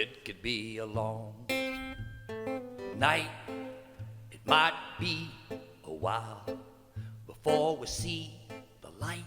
It could be a long night, it might be a while before we see the light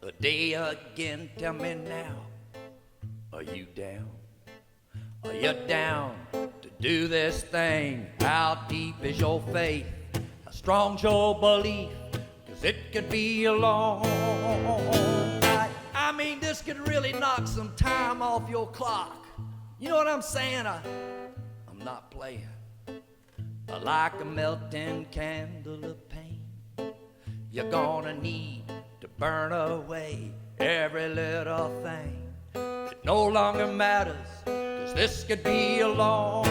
of day again. Tell me now, are you down? Are you down to do this thing? How deep is your faith? How strong's your belief? 'Cause it could be a long night. I mean, this could really knock some time off your clock. You know what I'm saying? I'm not playing. I like a melting candle of pain. You're gonna need to burn away every little thing that no longer matters, 'cause this could be a long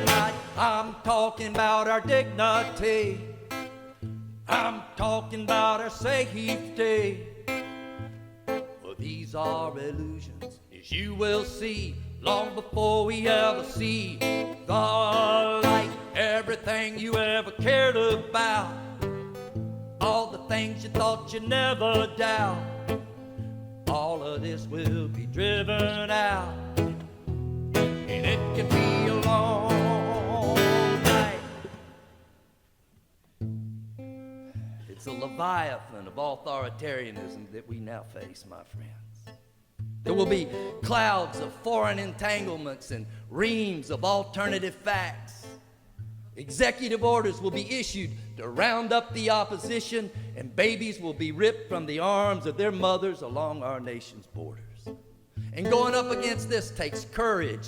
night. I'm talking about our dignity. I'm talking about our safety. Well, these are illusions, as you will see, long before we ever see the light. Everything you ever cared about, all the things you thought you'd never doubt, all of this will be driven out, and it could be a long night. It's a leviathan of authoritarianism that we now face, my friends. There will be clouds of foreign entanglements and reams of alternative facts. Executive orders will be issued to round up the opposition, and babies will be ripped from the arms of their mothers along our nation's borders. And going up against this takes courage,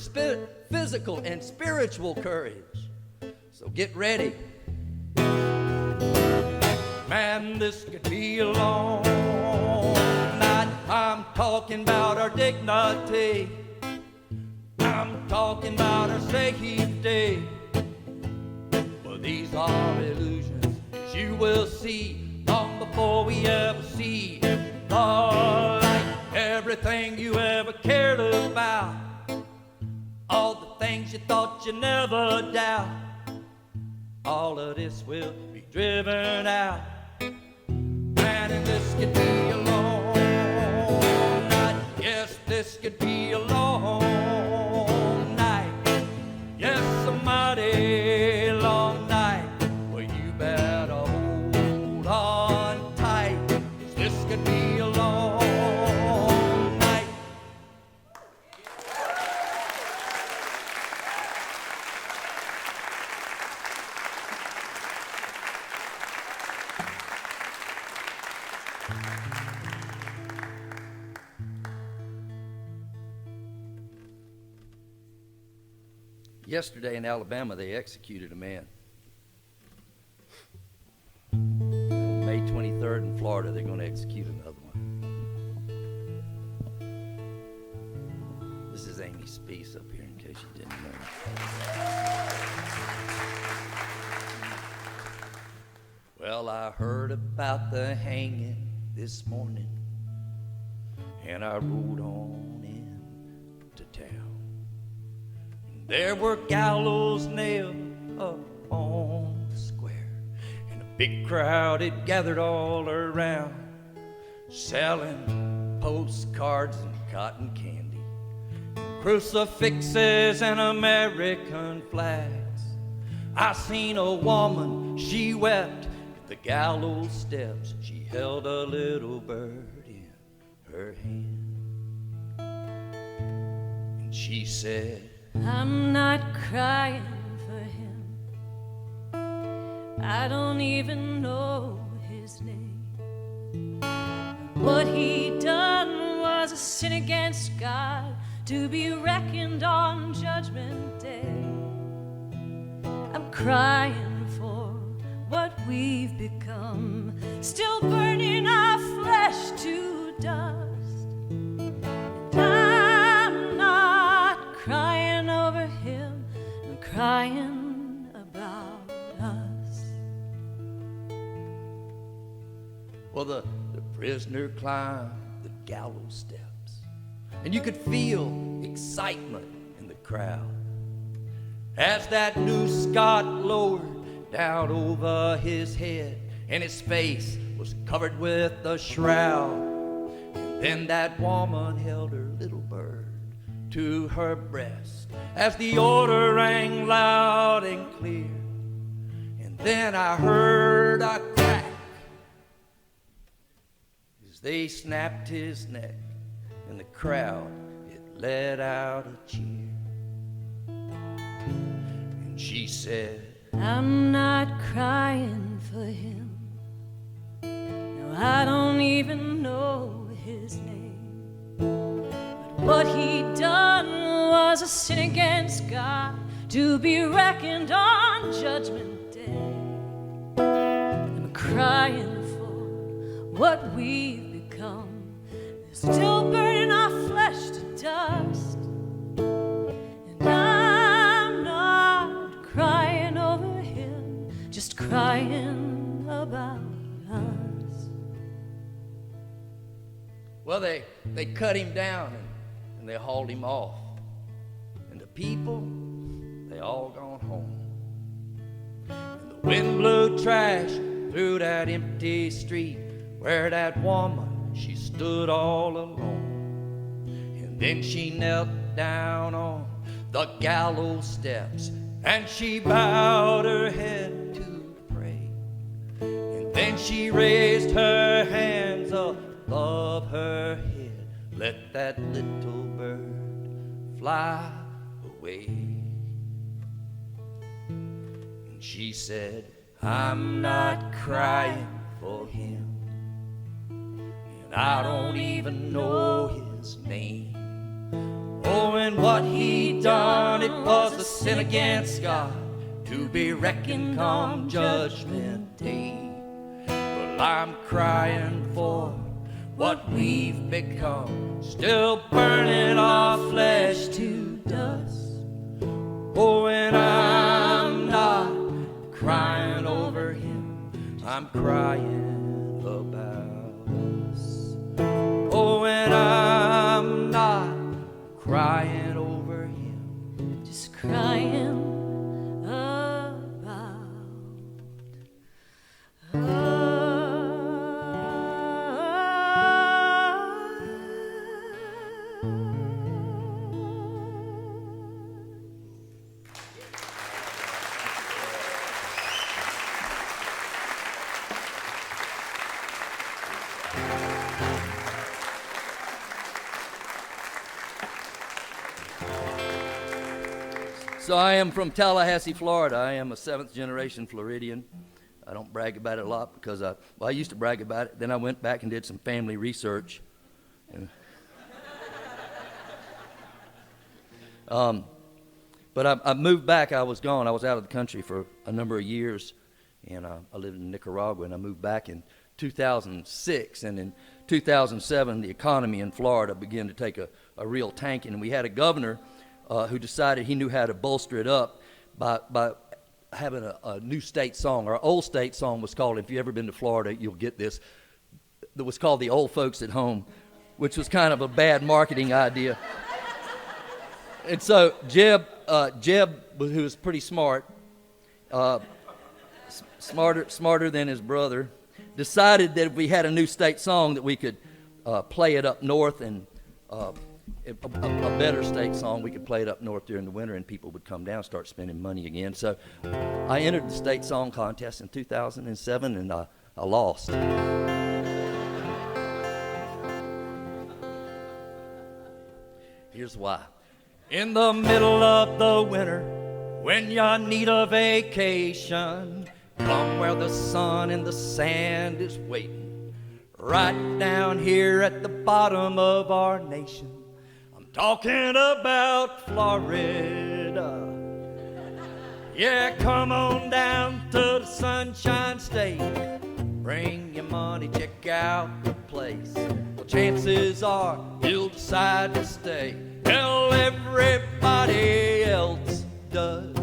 physical and spiritual courage. So get ready. Man, this could be a long night. I'm talking about our dignity. I'm talking about our safety. Well, these are illusions, as you will see, long before we ever see the light. Everything you ever cared about, all the things you thought you never doubt, all of this will be driven out. Man, and this could be a long night. Yes, this could be a long night. Yes, a mighty long night. Well, you better hold on tight, 'cause this could be a long night. Yesterday in Alabama, they executed a man. On May 23rd in Florida, they're going to execute another one. This is Amy Speece up here, in case you didn't know. Well, I heard about the hanging this morning, and I rode on into town. There were gallows nailed up on the square, and a big crowd had gathered all around, selling postcards and cotton candy, crucifixes and American flags. I seen a woman, she wept at the gallows steps. She held a little bird in her hand, and she said, I'm not crying for him. I don't even know his name. What he done was a sin against God, to be reckoned on Judgment Day. I'm crying for what we've become, still burning our flesh to dust. And I'm not crying over him, I'm crying about us. well, the prisoner climbed the gallows steps, and you could feel excitement in the crowd as that noose got lowered down over his head, and his face was covered with a shroud. And then that woman held her little bird to her breast as the order rang loud and clear. And then I heard a crack as they snapped his neck, and the crowd, it let out a cheer. And she said, I'm not crying for him. No, I don't even know his name. But what he done was a sin against God, to be reckoned on Judgment Day. I'm crying for what we've become, still burning our flesh to dust. And I'm not crying over him, just crying about us. well, they cut him down and they hauled him off. And the people, they all gone home. And the wind blew trash through that empty street where that woman, she stood all alone. And then she knelt down on the gallows steps and she bowed her head to pray. And then she raised her hands above her head, let that little bird fly away. And she said, I'm not crying for him, and I don't even know his name. Oh, and what he done, it was a sin against God, to be reckoned come Judgment Day. But I'm crying for what we've become, still burning our flesh to dust. Oh, and I'm not crying over him, I'm crying about us. Oh, and I'm not crying over him, just crying about us. So I am from Tallahassee, Florida. I am a 7th generation Floridian. I don't brag about it a lot because I used to brag about it. Then I went back and did some family research. And but I moved back. I was gone. I was out of the country for a number of years, and I lived in Nicaragua, and I moved back in 2006. And in 2007, the economy in Florida began to take a real tanking, and we had a governor who decided he knew how to bolster it up by having a new state song. Our old state song was called, if you've ever been to Florida, you'll get this, it was called The Old Folks at Home, which was kind of a bad marketing idea. And so Jeb, who was pretty smart, smarter than his brother, decided that if we had a new state song that we could play it up north, and a better state song, we could play it up north during the winter and people would come down and start spending money again. So I entered the state song contest in 2007 and I lost. Here's why. In the middle of the winter, when you need a vacation, come where the sun and the sand is waiting, right down here at the bottom of our nation. Talking about Florida. Yeah, come on down to the Sunshine State. Bring your money, check out the place. Well, chances are you'll decide to stay. Hell, everybody else does.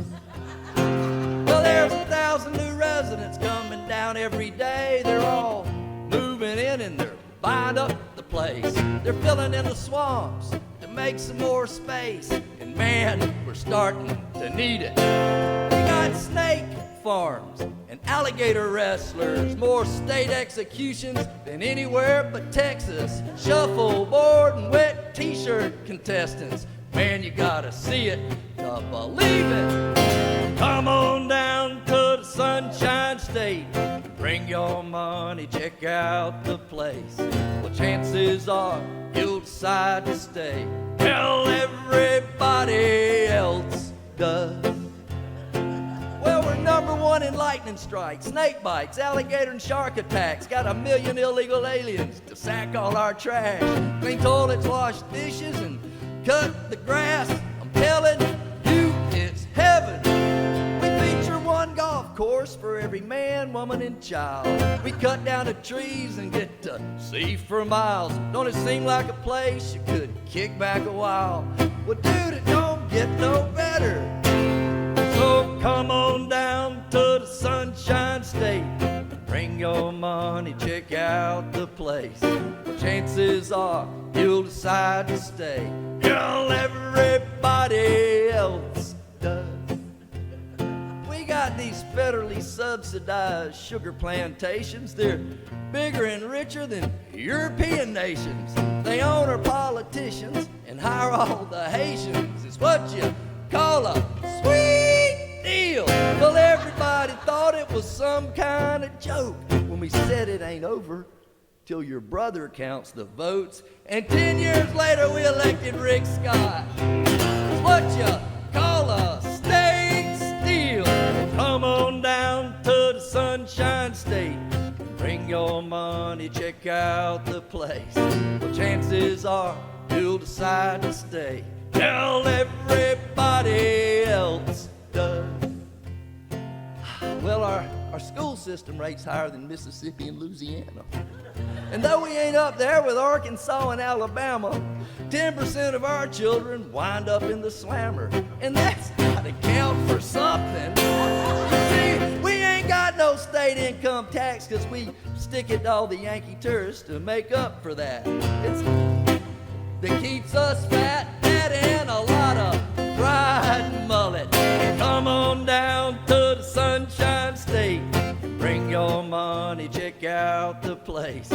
Well, there's 1,000 new residents coming down every day. They're all moving in and they're buying up the place. They're filling in the swamps to make some more space. And man, we're starting to need it. We got snake farms and alligator wrestlers, more state executions than anywhere but Texas, shuffleboard and wet t-shirt contestants, Man, you gotta see it to believe it. Come on down to the Sunshine State. Bring your money, check out the place. Well, chances are you'll decide to stay. Tell everybody else does. Well, we're #1 in lightning strikes, snake bites, alligator and shark attacks. Got 1 million illegal aliens to sack all our trash. Clean toilets, wash dishes, and cut the grass. I'm telling you, it's heaven. We feature one golf course for every man, woman, and child. We cut down the trees and get to see for miles. Don't it seem like a place you could kick back a while? Well, dude, it don't get no better. So come on down to the Sunshine State. Bring your money, check out the place. Well, chances are you'll decide to stay. Well, everybody else does. We got these federally subsidized sugar plantations. They're bigger and richer than European nations. They own our politicians and hire all the Haitians. It's what you call a sweet deal. Well, everybody thought it was some kind of joke when we said it ain't over till your brother counts the votes. And 10 years later we elected Rick Scott. It's what you call a state steal. Come on down to the Sunshine State. Bring your money, check out the place. Well, chances are you'll decide to stay. Tell everybody else does. Well, our school system rates higher than Mississippi and Louisiana. And though we ain't up there with Arkansas and Alabama, 10% of our children wind up in the slammer. And that's gotta count for something. You see, we ain't got no state income tax because we stick it to all the Yankee tourists to make up for that. It's that keeps us fat, and a lot of fried mullet. Come on down to the Sunshine State. Bring your money, check out the place.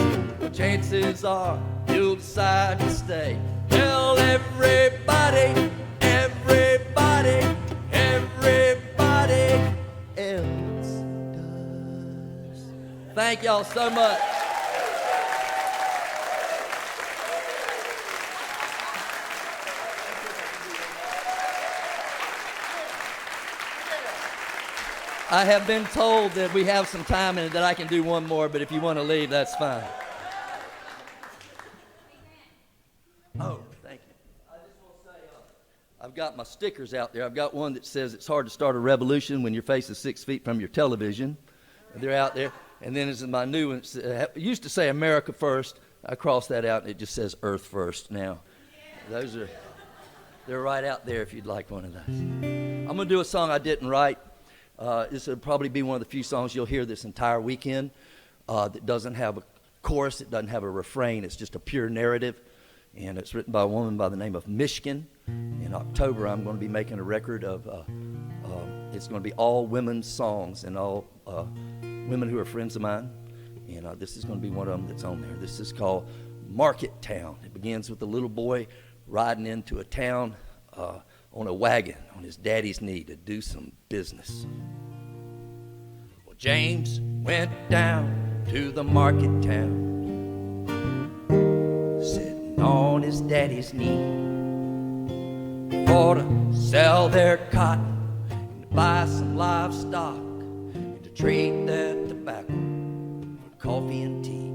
Chances are you'll decide to stay. Tell everybody, everybody, everybody else does. Thank y'all so much. I have been told that we have some time and that I can do one more, but if you want to leave, that's fine. Oh, thank you. I just want to say, I've got my stickers out there. I've got one that says it's hard to start a revolution when your face is 6 feet from your television. They're out there. And then this is my new one. It used to say America First. I crossed that out, and it just says Earth First now. They're right out there if you'd like one of those. I'm going to do a song I didn't write. This will probably be one of the few songs you'll hear this entire weekend that doesn't have a chorus, it doesn't have a refrain, it's just a pure narrative. And it's written by a woman by the name of Michigan. In October, I'm going to be making a record of, it's going to be all women's songs and all women who are friends of mine. And this is going to be one of them that's on there. This is called Market Town. It begins with a little boy riding into a town on a wagon on his daddy's knee to do some business. Well, James went down to the market town, sitting on his daddy's knee, for to sell their cotton and to buy some livestock and to trade that tobacco for coffee and tea.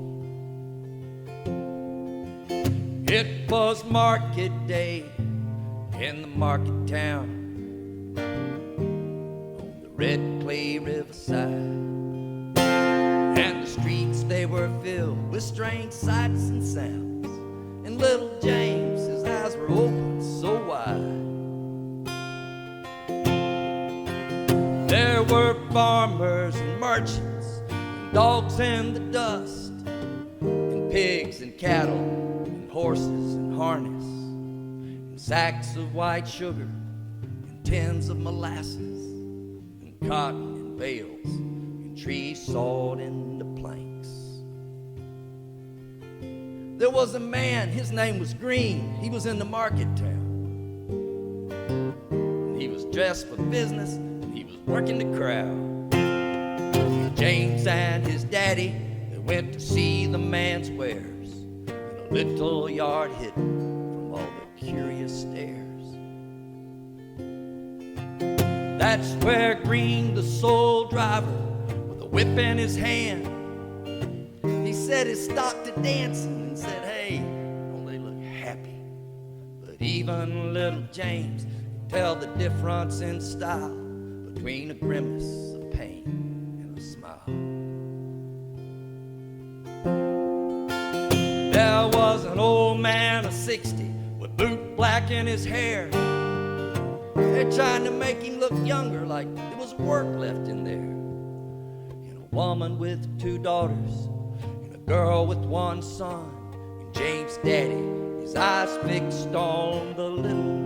It was market day in the market town on the red clay riverside, and the streets they were filled with strange sights and sounds, and little James, his eyes were open so wide. There were farmers and merchants, and dogs in the dust, and pigs and cattle and horses and harness, sacks of white sugar and tins of molasses and cotton and bales and trees sawed into planks. There was a man, his name was Green. He was in the market town. dressed for business, and he was working the crowd. James and his daddy, they went to see the man's wares in a little yard hidden from all the curious stares. That's where Green, the soul driver, with a whip in his hand, he set his stock to dancing and said, "Hey, don't they look happy?" But even little James could tell the difference in style between a grimace of pain and a smile. There was an old man of 60 with boot black in his hair. They're trying to make him look younger, like there was work left in there. And a woman with 2 daughters, and a girl with 1 son, and James' daddy, his eyes fixed on the little one.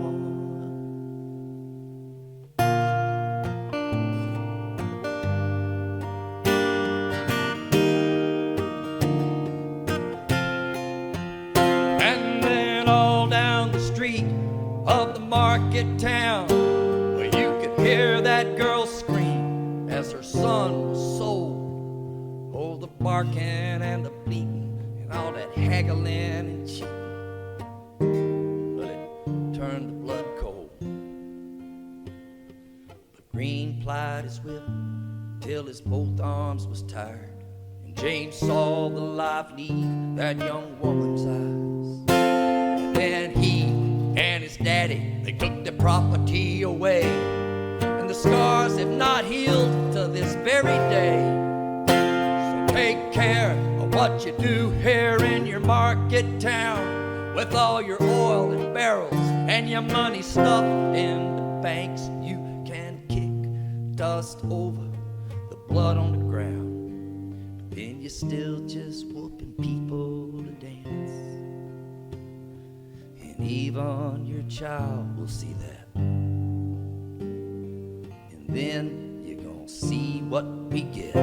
And then all down the street of the market town, where you could hear that girl scream as her son was sold. Oh, the barking and the bleating and all that haggling and cheating, but it turned the blood cold. But Green plied his whip till his both arms was tired, and James saw the life leave that young woman's eyes. And then he and his daddy, they took their property away, and the scars have not healed to this very day. So take care of what you do here in your market town, with all your oil and barrels and your money stuffed in the banks. You can kick dust over the blood on the ground, but then you're still just whooping people to dance. And even your child will see that. And then you're gonna see what we get.